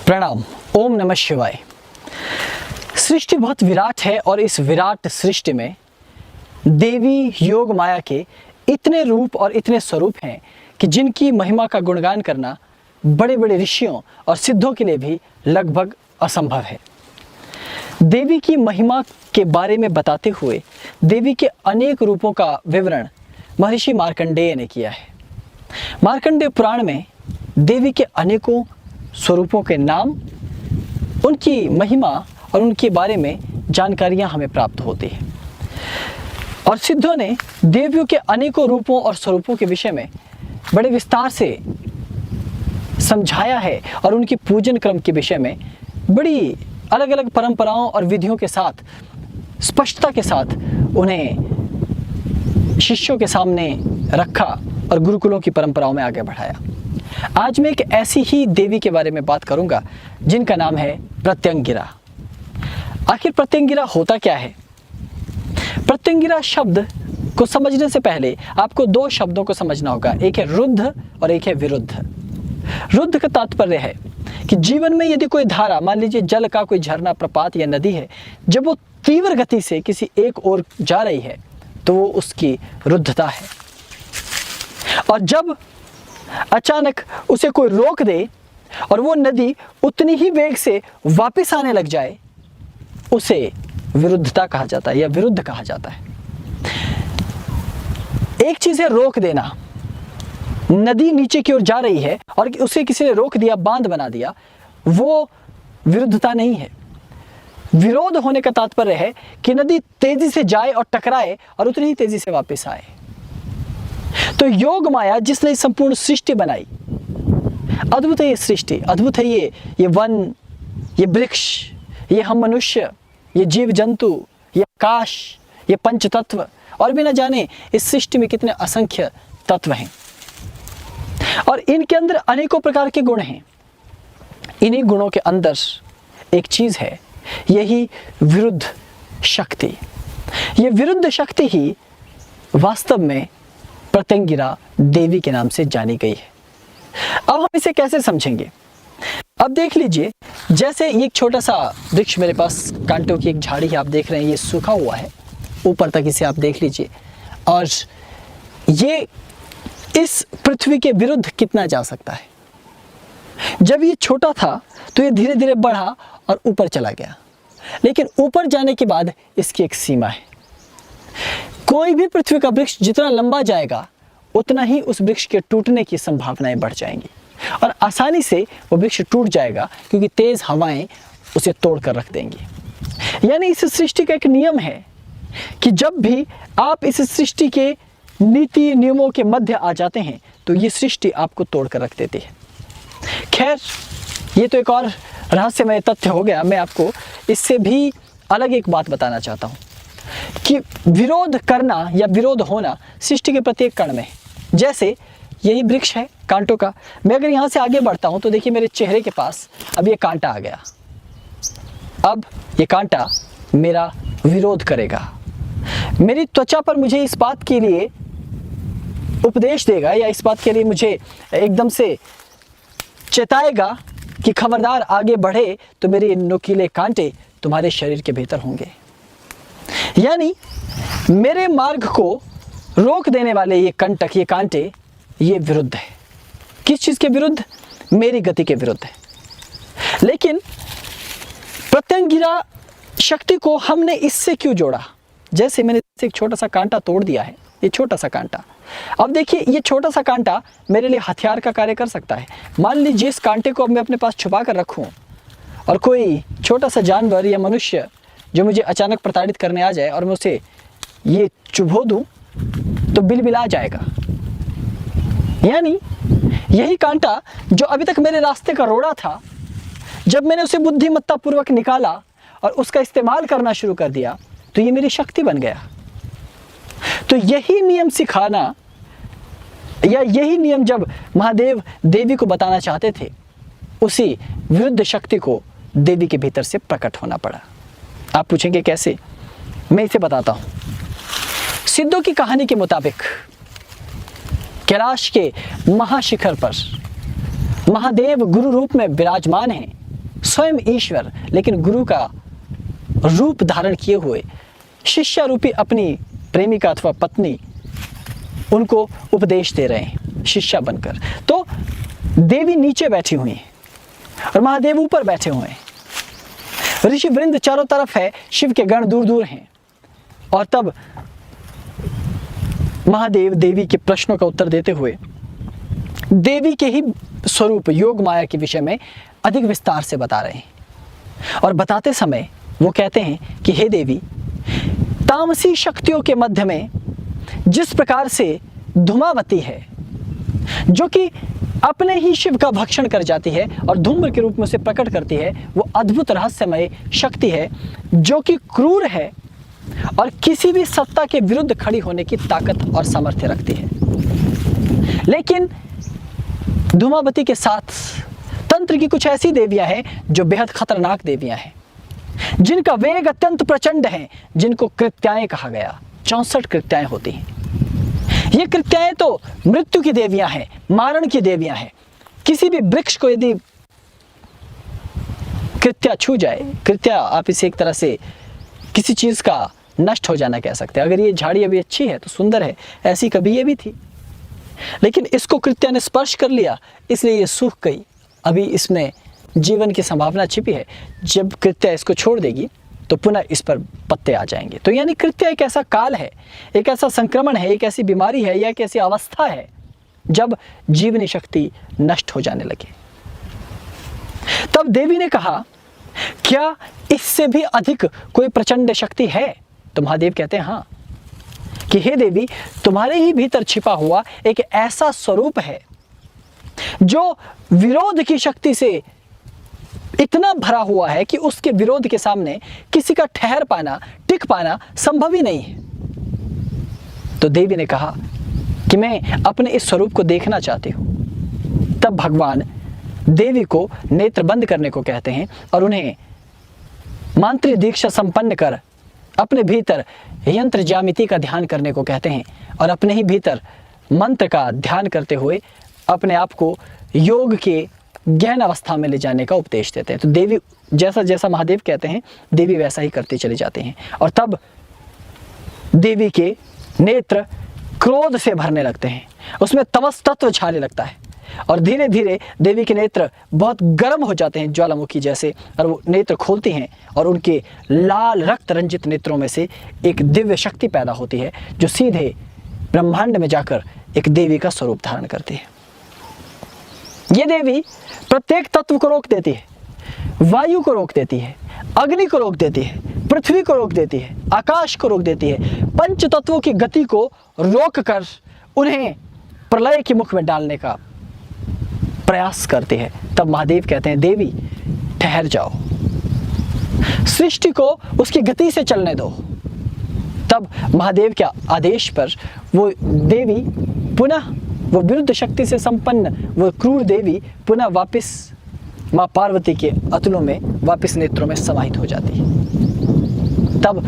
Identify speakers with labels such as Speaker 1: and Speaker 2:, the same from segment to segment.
Speaker 1: प्रणाम। ओम नमः शिवाय। सृष्टि बहुत विराट है और इस विराट सृष्टि में देवी योग माया के इतने रूप और इतने स्वरूप हैं कि जिनकी महिमा का गुणगान करना बड़े बड़े ऋषियों और सिद्धों के लिए भी लगभग असंभव है। देवी की महिमा के बारे में बताते हुए देवी के अनेक रूपों का विवरण महर्षि मार्कंडेय ने किया है। मार्कंडेय पुराण में देवी के अनेकों स्वरूपों के नाम, उनकी महिमा और उनके बारे में जानकारियां हमें प्राप्त होती हैं। और सिद्धों ने देवियों के अनेकों रूपों और स्वरूपों के विषय में बड़े विस्तार से समझाया है और उनके पूजन क्रम के विषय में बड़ी अलग अलग परंपराओं और विधियों के साथ स्पष्टता के साथ उन्हें शिष्यों के सामने रखा और गुरुकुलों की परंपराओं में आगे बढ़ाया। आज मैं एक ऐसी ही देवी के बारे में बात करूंगा जिनका नाम है प्रत्यंगिरा। आखिर प्रत्यंगिरा होता क्या है? प्रत्यंगिरा शब्द को समझने से पहले आपको दो शब्दों को समझना होगा, एक है रुद्ध और एक है विरुद्ध। रुद्ध का तात्पर्य है कि जीवन में यदि कोई धारा, मान लीजिए जल का कोई झरना, प्रपात या नदी है, जब वो तीव्र गति से किसी एक ओर जा रही है तो वो उसकी रुद्धता है। और जब अचानक उसे कोई रोक दे और वो नदी उतनी ही वेग से वापस आने लग जाए, उसे विरुद्धता कहा जाता है या विरुद्ध कहा जाता है। एक चीज है रोक देना, नदी नीचे की ओर जा रही है और उसे किसी ने रोक दिया, बांध बना दिया, वो विरुद्धता नहीं है। विरोध होने का तात्पर्य है कि नदी तेजी से जाए और टकराए और उतनी ही तेजी से वापस आए। तो योग माया जिसने संपूर्ण सृष्टि बनाई, अद्भुत है ये सृष्टि, अद्भुत है ये वन, ये वृक्ष, ये हम मनुष्य, ये जीव जंतु, ये आकाश, ये पंच तत्व, और भी न जाने इस सृष्टि में कितने असंख्य तत्व हैं और इनके अंदर अनेकों प्रकार के गुण हैं। इन्हीं गुणों के अंदर एक चीज है, यही विरुद्ध शक्ति। ये विरुद्ध शक्ति ही वास्तव में प्रत्यंगिरा देवी के नाम से जानी गई है। अब हम इसे कैसे समझेंगे? अब देख लीजिए, जैसे ये एक छोटा सा वृक्ष मेरे पास, कांटों की एक झाड़ी है, आप देख रहे हैं, ये सूखा हुआ है, ऊपर तक इसे आप देख लीजिए, और ये इस पृथ्वी के विरुद्ध कितना जा सकता है। जब ये छोटा था तो ये धीरे धीरे बढ़ा और ऊपर चला गया, लेकिन ऊपर जाने के बाद इसकी एक सीमा है। कोई भी पृथ्वी का वृक्ष जितना लंबा जाएगा उतना ही उस वृक्ष के टूटने की संभावनाएं बढ़ जाएंगी और आसानी से वो वृक्ष टूट जाएगा, क्योंकि तेज हवाएं उसे तोड़ कर रख देंगी। यानी इस सृष्टि का एक नियम है कि जब भी आप इस सृष्टि के नीति नियमों के मध्य आ जाते हैं तो ये सृष्टि आपको तोड़ कर रख देती है। खैर, ये तो एक और रहस्यमय तथ्य हो गया। मैं आपको इससे भी अलग एक बात बताना चाहता हूँ कि विरोध करना या विरोध होना सृष्टि के प्रत्येक कण में है। जैसे यही वृक्ष है कांटों का, मैं अगर यहाँ से आगे बढ़ता हूँ तो देखिए मेरे चेहरे के पास अब ये कांटा आ गया। अब ये कांटा मेरा विरोध करेगा, मेरी त्वचा पर मुझे इस बात के लिए उपदेश देगा या इस बात के लिए मुझे एकदम से चेताएगा कि खबरदार, आगे बढ़े तो मेरे नुकीले कांटे तुम्हारे शरीर के भीतर होंगे। यानी मेरे मार्ग को रोक देने वाले ये कंटक, ये कांटे, ये विरुद्ध है। किस चीज के विरुद्ध? मेरी गति के विरुद्ध है। लेकिन प्रत्यंगिरा शक्ति को हमने इससे क्यों जोड़ा? जैसे मैंने एक छोटा सा कांटा तोड़ दिया है, ये छोटा सा कांटा, अब देखिए ये छोटा सा कांटा मेरे लिए हथियार का कार्य कर सकता है। मान लीजिए इस कांटे को अब मैं अपने पास छुपा कर रखूं और कोई छोटा सा जानवर या मनुष्य जो मुझे अचानक प्रताड़ित करने आ जाए और मैं उसे ये चुभो दूं तो बिलबिला जाएगा। यानी यही कांटा जो अभी तक मेरे रास्ते का रोड़ा था, जब मैंने उसे बुद्धिमत्ता पूर्वक निकाला और उसका इस्तेमाल करना शुरू कर दिया तो ये मेरी शक्ति बन गया। तो यही नियम सिखाना या यही नियम जब महादेव देवी को बताना चाहते थे, उसी विरुद्ध शक्ति को देवी के भीतर से प्रकट होना पड़ा। आप पूछेंगे कैसे? मैं इसे बताता हूं। सिद्धों की कहानी के मुताबिक कैलाश के महाशिखर पर महादेव गुरु रूप में विराजमान हैं स्वयं ईश्वर लेकिन गुरु का रूप धारण किए हुए शिष्य रूपी अपनी प्रेमिका अथवा पत्नी उनको उपदेश दे रहे हैं शिष्या बनकर। तो देवी नीचे बैठी हुई है और महादेव ऊपर बैठे हुए हैं। ऋषि वृंद चारों तरफ है, शिव के गण दूर दूर हैं। और तब महादेव देवी के प्रश्नों का उत्तर देते हुए देवी के ही स्वरूप योग माया के विषय में अधिक विस्तार से बता रहे हैं। और बताते समय वो कहते हैं कि हे देवी, तामसी शक्तियों के मध्य में जिस प्रकार से धूमावती है जो कि अपने ही शिव का भक्षण कर जाती है और धूम्र के रूप में उसे प्रकट करती है, वो अद्भुत रहस्यमय शक्ति है जो कि क्रूर है और किसी भी सत्ता के विरुद्ध खड़ी होने की ताकत और सामर्थ्य रखती है। लेकिन धूमावती के साथ तंत्र की कुछ ऐसी देवियां हैं जो बेहद खतरनाक देवियां हैं, जिनका वेग अत्यंत प्रचंड है, जिनको कृत्याएं कहा गया। 64 कृत्याएं होती हैं। ये कृत्याएं तो मृत्यु की देवियां हैं, मारण की देवियां हैं। किसी भी वृक्ष को यदि कृत्या छू जाए, कृत्या आप इसे एक तरह से किसी चीज का नष्ट हो जाना कह सकते हैं। अगर ये झाड़ी अभी अच्छी है तो सुंदर है, ऐसी कभी ये भी थी, लेकिन इसको कृत्या ने स्पर्श कर लिया इसलिए ये सूख गई। अभी इसमें जीवन की संभावना छिपी है, जब कृत्या इसको छोड़ देगी तो पुनः इस पर पत्ते आ जाएंगे। तो यानी कृत्या एक ऐसा काल है, एक ऐसा संक्रमण है, एक ऐसी बीमारी है या एक ऐसी अवस्था है जब जीवनी शक्ति नष्ट हो जाने लगे। तब देवी ने कहा, क्या इससे भी अधिक कोई प्रचंड शक्ति है? तो महादेव कहते हैं हाँ, कि हे देवी, तुम्हारे ही भीतर छिपा हुआ एक ऐसा स्वरूप है जो विरोध की शक्ति से इतना भरा हुआ है कि उसके विरोध के सामने किसी का ठहर पाना, टिक पाना संभव ही नहीं है। तो देवी ने कहा कि मैं अपने इस स्वरूप को देखना चाहती हूं। तब भगवान देवी को नेत्र बंद करने को कहते हैं और उन्हें मांत्रिक दीक्षा संपन्न कर अपने भीतर यंत्र ज्यामिति का ध्यान करने को कहते हैं और अपने ही भीतर मंत्र का ध्यान करते हुए अपने आप को योग के गहन अवस्था में ले जाने का उपदेश देते हैं। तो देवी जैसा जैसा महादेव कहते हैं, देवी वैसा ही करते चले जाते हैं। और तब देवी के नेत्र क्रोध से भरने लगते हैं, उसमें तमस तत्व छाने लगता है और धीरे धीरे देवी के नेत्र बहुत गर्म हो जाते हैं ज्वालामुखी जैसे, और वो नेत्र खोलती हैं और उनके लाल रक्त रंजित नेत्रों में से एक दिव्य शक्ति पैदा होती है जो सीधे ब्रह्मांड में जाकर एक देवी का स्वरूप धारण करती है। ये देवी प्रत्येक तत्व को रोक देती है, वायु को रोक देती है, अग्नि को रोक देती है, पृथ्वी को रोक देती है, आकाश को रोक देती है, पंच तत्वों की गति को रोक कर उन्हें प्रलय के मुख में डालने का प्रयास करती है। तब महादेव कहते हैं, देवी ठहर जाओ, सृष्टि को उसकी गति से चलने दो। तब महादेव के आदेश पर वो देवी पुनः, वो विरुद्ध शक्ति से संपन्न वो क्रूर देवी पुनः वापस माँ पार्वती के अतुलों में वापस नेत्रों में समाहित हो जाती है। तब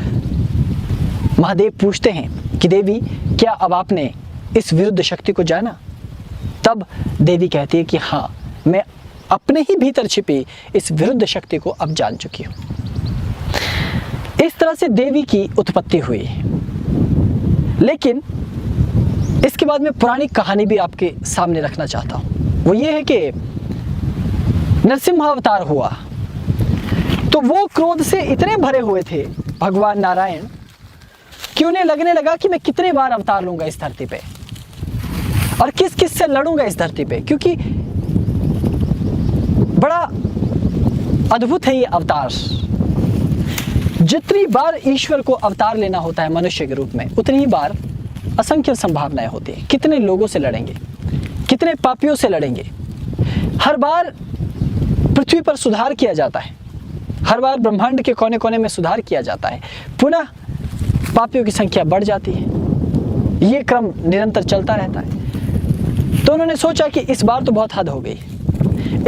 Speaker 1: महादेव पूछते हैं कि देवी, क्या अब आपने इस विरुद्ध शक्ति को जाना? तब देवी कहती है कि हाँ, मैं अपने ही भीतर छिपी इस विरुद्ध शक्ति को अब जान चुकी हूँ। इस तरह से देवी की उत्पत्ति हुई। लेकिन इसके बाद में पुरानी कहानी भी आपके सामने रखना चाहता हूँ। वो ये है कि नरसिम्हावतार हुआ तो वो क्रोध से इतने भरे हुए थे भगवान नारायण कि उन्हें लगने लगा कि मैं कितने बार अवतार लूंगा इस धरती पे और किस किस से लड़ूंगा इस धरती पे, क्योंकि बड़ा अद्भुत है ये अवतार। जितनी बार ईश्वर को अवतार लेना होता है मनुष्य के रूप में, उतनी ही बार असंख्य संभावनाएं होती हैं। कितने लोगों से लड़ेंगे, कितने पापियों से लड़ेंगे। हर बार पृथ्वी पर सुधार किया जाता है, हर बार ब्रह्मांड के कोने कोने में सुधार किया जाता है, पुनः पापियों की संख्या बढ़ जाती है। ये क्रम निरंतर चलता रहता है। तो उन्होंने सोचा कि इस बार तो बहुत हद हो गई,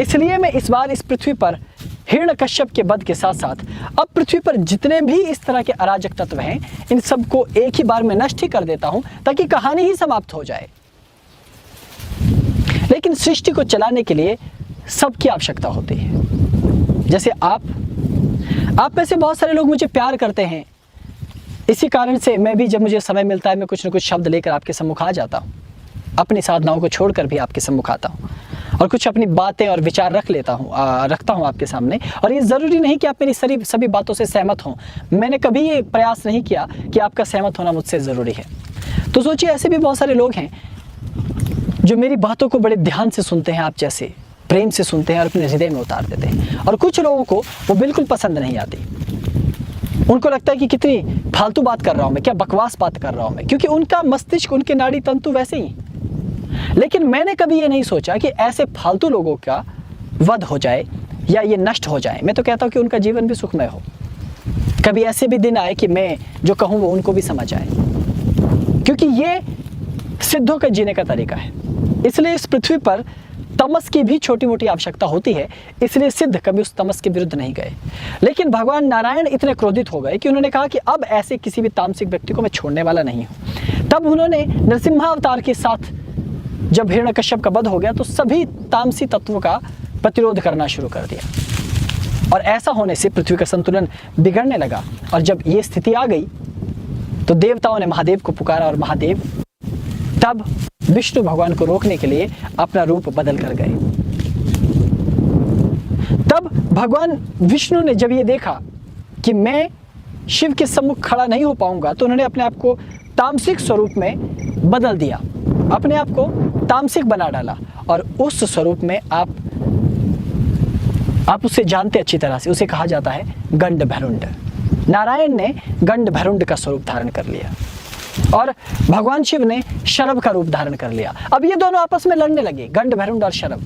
Speaker 1: इसलिए मैं इस बार इस पृथ्वी पर हिरण्यकश्यप के वध के साथ साथ अब पृथ्वी पर जितने भी इस तरह के अराजक तत्व हैं, इन सबको एक ही बार में नष्ट ही कर देता हूं ताकि कहानी ही समाप्त हो जाए। लेकिन सृष्टि को चलाने के लिए सबकी आवश्यकता होती है। जैसे आप में से बहुत सारे लोग मुझे प्यार करते हैं, इसी कारण से मैं भी जब मुझे समय मिलता है मैं कुछ न कुछ शब्द लेकर आपके सम्मुख आ जाता हूँ, अपनी साधनाओं को छोड़कर भी आपके सम्मुख आता हूँ और कुछ अपनी बातें और विचार रखता हूँ आपके सामने। और ये ज़रूरी नहीं कि आप मेरी सभी बातों से सहमत हों। मैंने कभी ये प्रयास नहीं किया कि आपका सहमत होना मुझसे ज़रूरी है। तो सोचिए, ऐसे भी बहुत सारे लोग हैं जो मेरी बातों को बड़े ध्यान से सुनते हैं, आप जैसे प्रेम से सुनते हैं और अपने हृदय में उतार देते हैं। और कुछ लोगों को वो बिल्कुल पसंद नहीं आती, उनको लगता है कि कितनी फालतू बात कर रहा हूँ मैं, क्या बकवास बात कर रहा हूँ मैं, क्योंकि उनका मस्तिष्क, उनके नाड़ी तंतु वैसे ही। लेकिन मैंने कभी ये नहीं सोचा कि ऐसे फालतू लोगों का वध हो जाए या ये नष्ट हो जाए। मैं तो कहता हूँ कि उनका जीवन भी सुखमय हो। कभी ऐसे भी दिन आए कि मैं जो कहूँ वो उनको भी समझ आए, क्योंकि ये सिद्धों का जीने का तरीका है। इसलिए इस पृथ्वी पर तमस की भी छोटी मोटी आवश्यकता होती है, इसलिए सिद्ध कभी उस तमस के विरुद्ध नहीं गए। लेकिन भगवान नारायण इतने क्रोधित हो गए कि उन्होंने कहा कि अब ऐसे किसी भी तामसिक व्यक्ति को मैं छोड़ने वाला नहीं हूँ। तब उन्होंने नरसिम्हावतार के साथ जब हिरण्यकश्यप का वध हो गया तो सभी तामसी तत्वों का प्रतिरोध करना शुरू कर दिया, और ऐसा होने से पृथ्वी का संतुलन बिगड़ने लगा। और जब ये स्थिति आ गई तो देवताओं ने महादेव को पुकारा, और महादेव तब विष्णु भगवान को रोकने के लिए अपना रूप बदल कर गए। तब भगवान विष्णु ने जब ये देखा कि मैं शिव के सम्मुख खड़ा नहीं हो पाऊंगा, तो उन्होंने अपने आप को तामसिक स्वरूप में बदल दिया, अपने आप को तामसिक बना डाला। और उस स्वरूप में आप उसे जानते अच्छी तरह से, उसे कहा जाता है गंड भैरुंड। नारायण ने गंड भैरुंड का स्वरूप धारण कर लिया और भगवान शिव ने शरभ का रूप धारण कर लिया। अब ये दोनों आपस में लड़ने लगे, गंड भैरुंड और शरभ।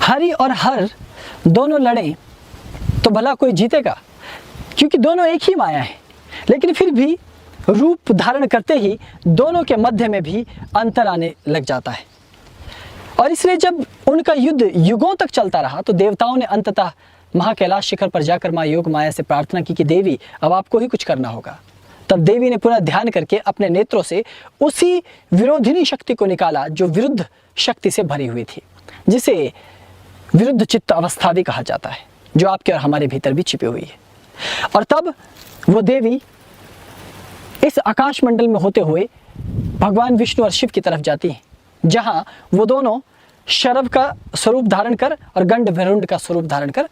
Speaker 1: हरि और हर दोनों लड़े तो भला कोई जीतेगा, क्योंकि दोनों एक ही माया है। लेकिन फिर भी रूप धारण करते ही दोनों के मध्य में भी अंतर आने लग जाता है। और इसलिए जब उनका युद्ध युगों तक चलता रहा तो देवताओं ने अंततः महाकैलाश शिखर पर जाकर माँ योग माया से प्रार्थना की कि देवी, अब आपको ही कुछ करना होगा। तब देवी ने पुनः ध्यान करके अपने नेत्रों से उसी विरोधिनी शक्ति को निकाला जो विरुद्ध शक्ति से भरी हुई थी, जिसे विरुद्ध चित्त अवस्था भी कहा जाता है, जो आपके और हमारे भीतर भी छिपी हुई है। और तब वो देवी इस आकाश मंडल में होते हुए भगवान विष्णु और शिव की तरफ जाती हैं, जहां वो दोनों शरभ का स्वरूप धारण कर और गंड भैरुंड का स्वरूप धारण कर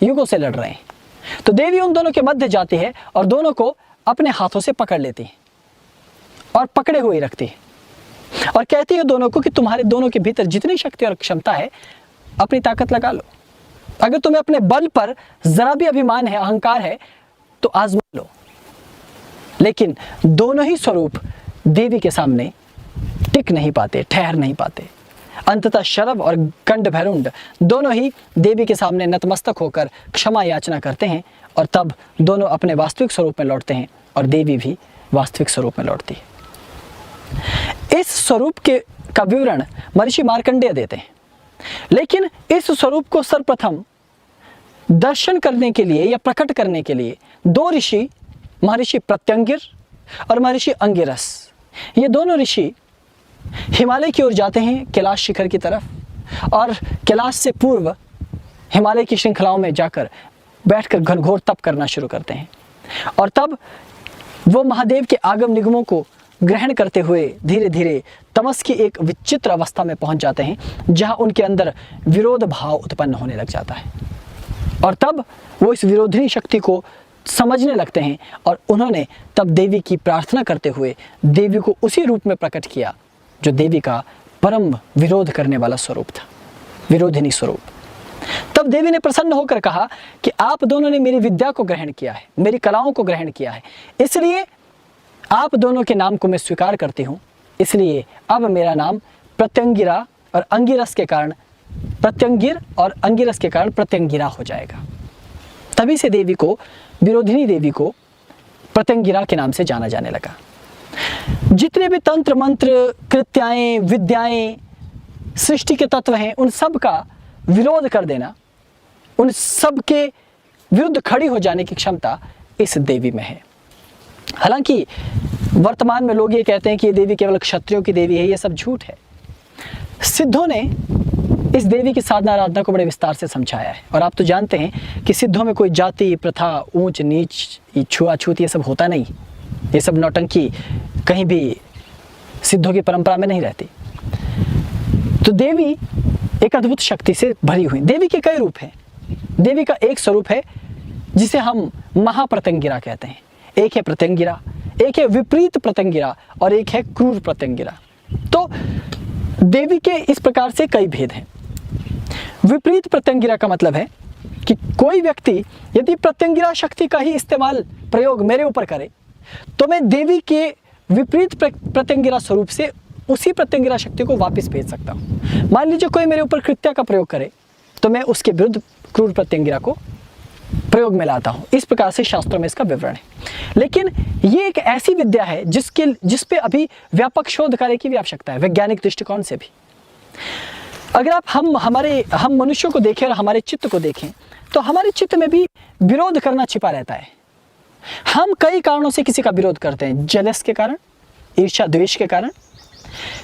Speaker 1: युगों से लड़ रहे हैं। तो देवी उन दोनों के मध्य जाती है और दोनों को अपने हाथों से पकड़ लेती है और पकड़े हुए रखती है और कहती है दोनों को कि तुम्हारे दोनों के भीतर जितनी शक्ति और क्षमता है अपनी ताकत लगा लो। अगर तुम्हें अपने बल पर जरा भी अभिमान है, अहंकार है, तो आजमा लो। लेकिन दोनों ही स्वरूप देवी के सामने टिक नहीं पाते, ठहर नहीं पाते। अंततः शरभ और गंड भैरुंड दोनों ही देवी के सामने नतमस्तक होकर क्षमा याचना करते हैं और तब दोनों अपने वास्तविक स्वरूप में लौटते हैं और देवी भी वास्तविक स्वरूप में लौटती है। इस स्वरूप का विवरण महर्षि मार्कंडेय देते हैं। लेकिन इस स्वरूप को सर्वप्रथम दर्शन करने के लिए या प्रकट करने के लिए दो ऋषि, महर्षि प्रत्यंगिर और महर्षि अंगिरस, ये दोनों ऋषि हिमालय की ओर जाते हैं, कैलाश शिखर की तरफ, और कैलाश से पूर्व हिमालय की श्रृंखलाओं में जाकर बैठकर घनघोर तप करना शुरू करते हैं। और तब वो महादेव के आगम निगमों को ग्रहण करते हुए धीरे धीरे तमस की एक विचित्र अवस्था में पहुंच जाते हैं, जहां उनके अंदर विरोध भाव उत्पन्न होने लग जाता है। और तब वो इस विरोधिनी शक्ति को समझने लगते हैं और उन्होंने तब देवी की प्रार्थना करते हुए देवी को उसी रूप में प्रकट किया जो देवी का परम विरोध करने वाला स्वरूप था, विरोधिनी स्वरूप। तब देवी ने प्रसन्न होकर कहा कि आप दोनों ने मेरी विद्या को ग्रहण किया है, मेरी कलाओं को ग्रहण किया है, इसलिए आप दोनों के नाम को मैं स्वीकार करती हूँ। इसलिए अब मेरा नाम प्रत्यंगिरा और अंगिरस के कारण प्रत्यंगिर और अंगिरस के कारण प्रत्यंगिरा हो जाएगा। तभी से देवी को, विरोधिनी देवी को प्रत्यंगिरा के नाम से जाना जाने लगा। जितने भी तंत्र मंत्र, कृत्याएं, विद्याएं, सृष्टि के तत्व हैं, उन सब का विरोध कर देना, उन सब के विरुद्ध खड़ी हो जाने की क्षमता इस देवी में है। हालांकि वर्तमान में लोग ये कहते हैं कि ये देवी केवल क्षत्रियों की देवी है, ये सब झूठ है। सिद्धों ने इस देवी की साधना आराधना को बड़े विस्तार से समझाया है। और आप तो जानते हैं कि सिद्धों में कोई जाति प्रथा, ऊंच नीच, छुआछूत ये सब होता नहीं। ये सब नौटंकी कहीं भी सिद्धों की परंपरा में नहीं रहती। तो देवी एक अद्भुत शक्ति से भरी हुई। देवी के कई रूप हैं। देवी का एक स्वरूप है जिसे हम महाप्रत्यंगिरा कहते हैं। एक है प्रत्यंगिरा, एक है विपरीत प्रत्यंगिरा और एक है क्रूर प्रत्यंगिरा। तो देवी के इस प्रकार से कई भेद हैं। विपरीत प्रत्यंगिरा का मतलब है कि कोई व्यक्ति यदि प्रत्यंगिरा शक्ति का ही इस्तेमाल प्रयोग मेरे ऊपर करे तो मैं देवी के विपरीत प्रत्यंगिरा स्वरूप से उसी प्रत्यंगिरा शक्ति को वापस भेज सकता हूँ। मान लीजिए कोई मेरे ऊपर कृत्या का प्रयोग करे तो मैं उसके विरुद्ध क्रूर प्रत्यंगिरा को प्रयोग में लाता हूँ। इस प्रकार से शास्त्रों में इसका विवरण है। लेकिन ये एक ऐसी विद्या है जिस पे अभी व्यापक शोध कार्य की भी आवश्यकता है, वैज्ञानिक दृष्टिकोण से भी। अगर आप हम मनुष्यों को देखें और हमारे चित्त को देखें तो हमारे चित्त में भी विरोध करना छिपा रहता है। हम कई कारणों से किसी का विरोध करते हैं। जलस के कारण, ईर्ष्या द्वेष के कारण,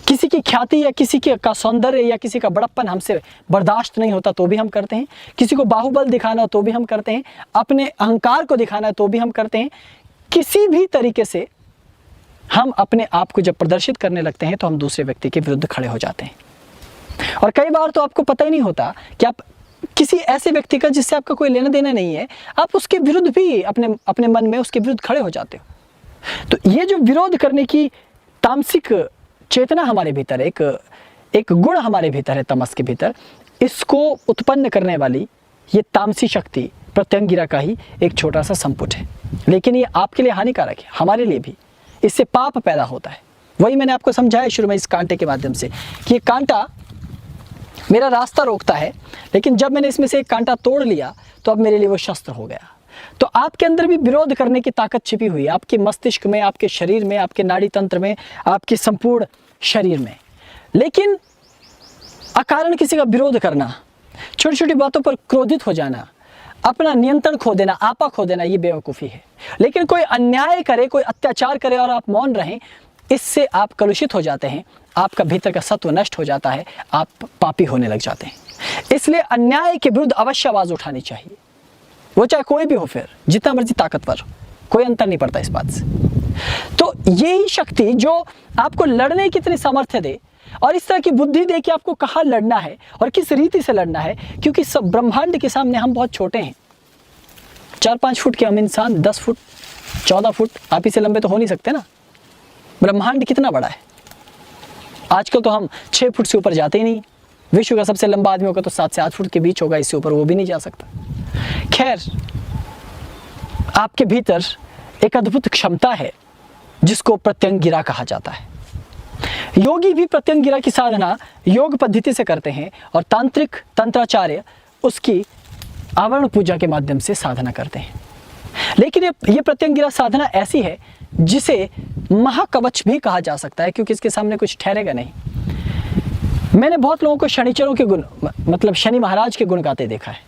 Speaker 1: किसी की ख्याति या किसी का सौंदर्य या किसी का बड़प्पन हमसे बर्दाश्त नहीं होता तो भी हम करते हैं। किसी को बाहुबल दिखाना तो भी हम करते हैं। अपने अहंकार को दिखाना तो भी हम करते हैं। किसी भी तरीके से हम अपने आप को जब प्रदर्शित करने लगते हैं तो हम दूसरे व्यक्ति के विरुद्ध खड़े हो जाते हैं। और कई बार तो आपको पता ही नहीं होता कि आप किसी ऐसे व्यक्ति का जिससे आपका कोई लेना देना नहीं है, आप उसके विरुद्ध भी अपने मन में उसके विरुद्ध खड़े हो जाते हो। तो ये जो विरोध करने की तामसिक चेतना हमारे भीतर है, एक गुण हमारे भीतर है तमस के भीतर, इसको उत्पन्न करने वाली ये तामसी शक्ति प्रत्यंगिरा का ही एक छोटा सा संपुट है। लेकिन ये आपके लिए हानिकारक है, हमारे लिए भी। इससे पाप पैदा होता है। वही मैंने आपको समझाया शुरू में इस कांटे के माध्यम से कि ये कांटा मेरा रास्ता रोकता है, लेकिन जब मैंने इसमें से एक कांटा तोड़ लिया तो अब मेरे लिए वो शस्त्र हो गया। तो आपके अंदर भी विरोध करने की ताकत छिपी हुई है, आपके मस्तिष्क में, आपके शरीर में, आपके नाड़ी तंत्र में, आपके संपूर्ण शरीर में। लेकिन अकारण किसी का विरोध करना, छोटी छोटी बातों पर क्रोधित हो जाना, अपना नियंत्रण खो देना, आपा खो देना, ये बेवकूफ़ी है। लेकिन कोई अन्याय करे, कोई अत्याचार करे और आप मौन रहें, इससे आप कलुषित हो जाते हैं, आपका भीतर का सत्व नष्ट हो जाता है, आप पापी होने लग जाते हैं। इसलिए अन्याय के विरुद्ध अवश्य आवाज़ उठानी चाहिए, वो चाहे कोई भी हो, फिर जितना मर्जी ताकतवर, कोई अंतर नहीं पड़ता इस बात से। तो यही शक्ति जो आपको लड़ने की इतनी सामर्थ्य दे और इस तरह की बुद्धि दे कि आपको कहाँ लड़ना है और किस रीति से लड़ना है, क्योंकि सब ब्रह्मांड के सामने हम बहुत छोटे हैं। 4-5 फुट के हम इंसान 10 फुट 14 फुट आप ही से लंबे तो हो नहीं सकते ना। ब्रह्मांड कितना बड़ा है। आजकल तो हम 6 फुट से ऊपर जाते ही नहीं। विश्व का सबसे लंबा आदमी होगा तो 7 से 8 फुट के बीच होगा, इससे ऊपर वो भी नहीं जा सकता। खैर, आपके भीतर एक अद्भुत क्षमता है जिसको प्रत्यंगिरा कहा जाता है। योगी भी प्रत्यंगिरा की साधना योग पद्धति से करते हैं और तांत्रिक तंत्राचार्य उसकी आवरण पूजा के माध्यम से साधना करते हैं। लेकिन ये प्रत्यंगिरा साधना ऐसी है जिसे महाकवच भी कहा जा सकता है, क्योंकि इसके सामने कुछ ठहरेगा नहीं। मैंने बहुत लोगों को शनिचरों के गुण, मतलब शनि महाराज के गुण गाते देखा है।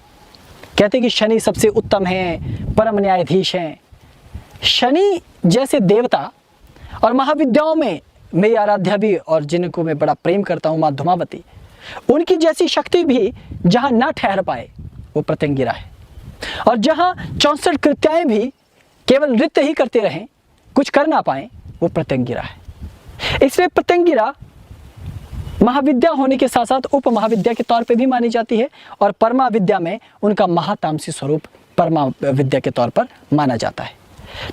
Speaker 1: कहते हैं कि शनि सबसे उत्तम हैं, परम न्यायाधीश हैं। शनि जैसे देवता और महाविद्याओं में मेरी आराध्या भी और जिनको मैं बड़ा प्रेम करता हूँ, माँ धुमावती, उनकी जैसी शक्ति भी जहाँ ना ठहर पाए वो प्रत्यंगिरा है। और जहाँ 64 कृत्याएं भी केवल नृत्य ही करते रहें, कुछ कर ना पाए, वो प्रत्यंगिरा है। इसलिए प्रत्यंगिरा महाविद्या होने के साथ साथ उप महाविद्या के तौर पे भी मानी जाती है और परमा विद्या में उनका महातामसी स्वरूप परमा विद्या के तौर पर माना जाता है।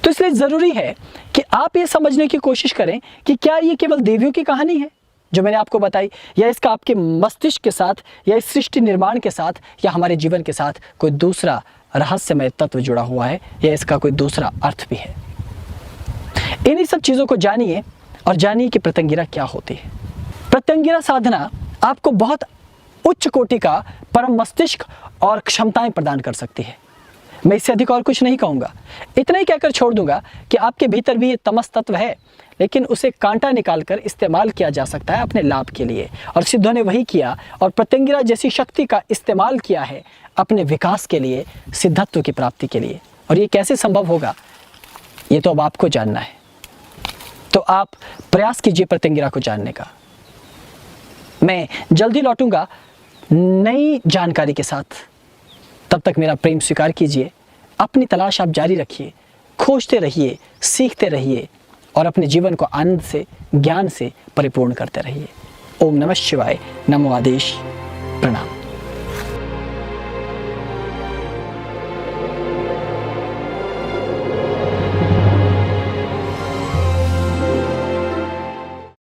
Speaker 1: तो इसलिए ज़रूरी है कि आप ये समझने की कोशिश करें कि क्या ये केवल देवियों की कहानी है जो मैंने आपको बताई, या इसका आपके मस्तिष्क के साथ या इस सृष्टि निर्माण के साथ या हमारे जीवन के साथ कोई दूसरा रहस्यमय तत्व जुड़ा हुआ है, या इसका कोई दूसरा अर्थ भी है। इन्हीं सब चीज़ों को जानिए और जानिए कि प्रत्यंगिरा क्या होती है। प्रत्यंगिरा साधना आपको बहुत उच्च कोटि का परम मस्तिष्क और क्षमताएं प्रदान कर सकती है। मैं इससे अधिक और कुछ नहीं कहूँगा, इतना ही कहकर छोड़ दूंगा कि आपके भीतर भी ये तमस तत्व है, लेकिन उसे कांटा निकालकर इस्तेमाल किया जा सकता है अपने लाभ के लिए। और सिद्धों ने वही किया और प्रत्यंगिरा जैसी शक्ति का इस्तेमाल किया है अपने विकास के लिए, सिद्धत्व की प्राप्ति के लिए। और ये कैसे संभव होगा, ये तो अब आपको जानना है। तो आप प्रयास कीजिए प्रत्यंगिरा को जानने का। मैं जल्दी लौटूंगा नई जानकारी के साथ। तब तक मेरा प्रेम स्वीकार कीजिए। अपनी तलाश आप जारी रखिए, खोजते रहिए, सीखते रहिए और अपने जीवन को आनंद से, ज्ञान से परिपूर्ण करते रहिए। ओम नमः शिवाय। नमो आदेश। प्रणाम।